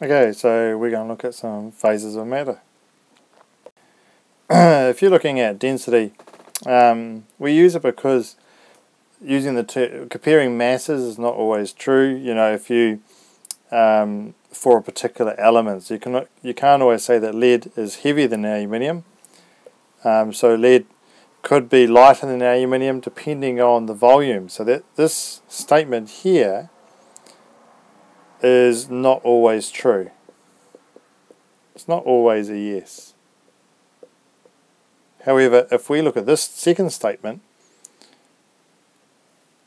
Okay, so we're going to look at some phases of matter. If you're looking at density, we use it because using the comparing masses is not always true. You know, if you for a particular element, you can't always say that lead is heavier than aluminium. So lead could be lighter than aluminium depending on the volume. So that this statement here is not always true. It's not always a yes. However, if we look at this second statement,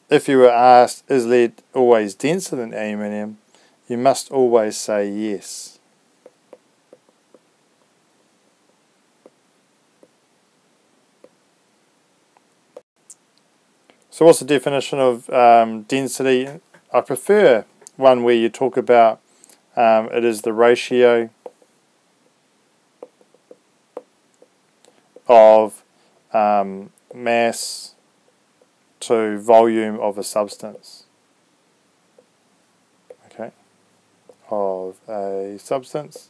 if you were asked, is lead always denser than aluminium, you must always say yes. So what's the definition of density? I prefer one where you talk about it is the ratio of mass to volume of a substance. Okay, of a substance.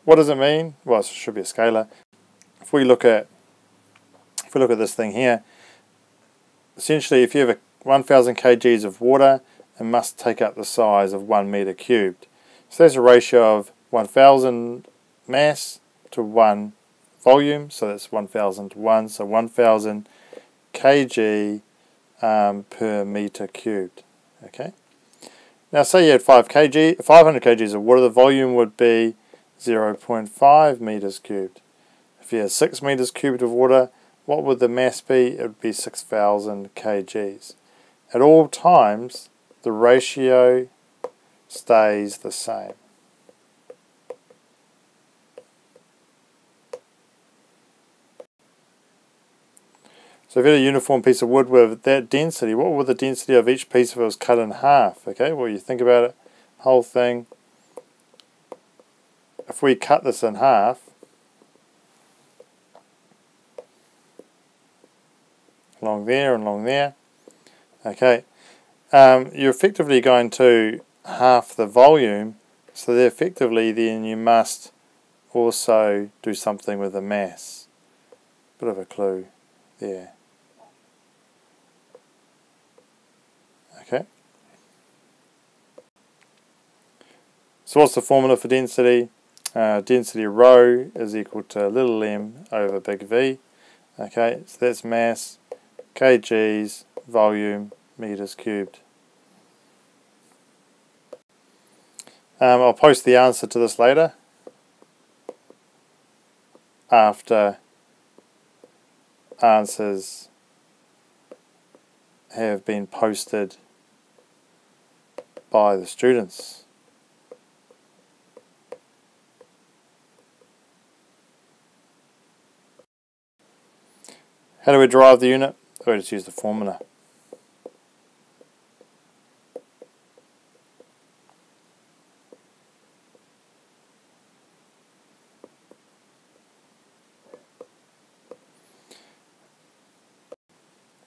What does it mean? Well, it should be a scalar. If we look at this thing here, essentially, if you have 1,000 kgs of water, it must take up the size of 1 meter cubed. So there's a ratio of 1,000 mass to 1 volume, so that's 1,000 to 1, so 1,000 kg per meter cubed. Okay. Now, say you had 500 kgs of water, the volume would be 0.5 meters cubed. If you had 6 meters cubed of water, what would the mass be? It would be 6,000 kgs. At all times, the ratio stays the same. So if you had a uniform piece of wood with that density, what would the density of each piece if it was cut in half? Okay, well, you think about it, whole thing. If we cut this in half, along there and along there, okay, you're effectively going to half the volume, so effectively then you must also do something with the mass. Bit of a clue there. Okay. So what's the formula for density? Density rho is equal to little m over big V. Okay, so that's mass, kgs, volume, meters cubed. I'll post the answer to this later after answers have been posted by the students. How do we derive the unit? We just use the formula.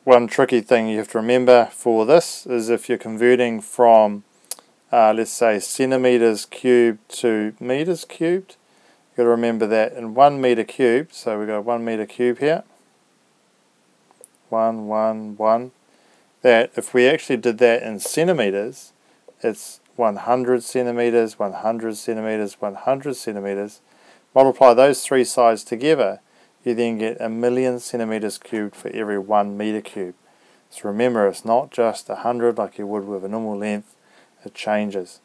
One tricky thing you have to remember for this is if you're converting from, let's say, centimeters cubed to meters cubed, you've got to remember that in 1 meter cubed, so we've got 1 meter cube here, 1, 1, 1, that if we actually did that in centimeters, it's 100 centimeters, 100 centimeters, 100 centimeters. Multiply those three sides together, you then get 1,000,000 centimeters cubed for every 1 meter cubed. So remember, it's not just 100 like you would with a normal length, it changes.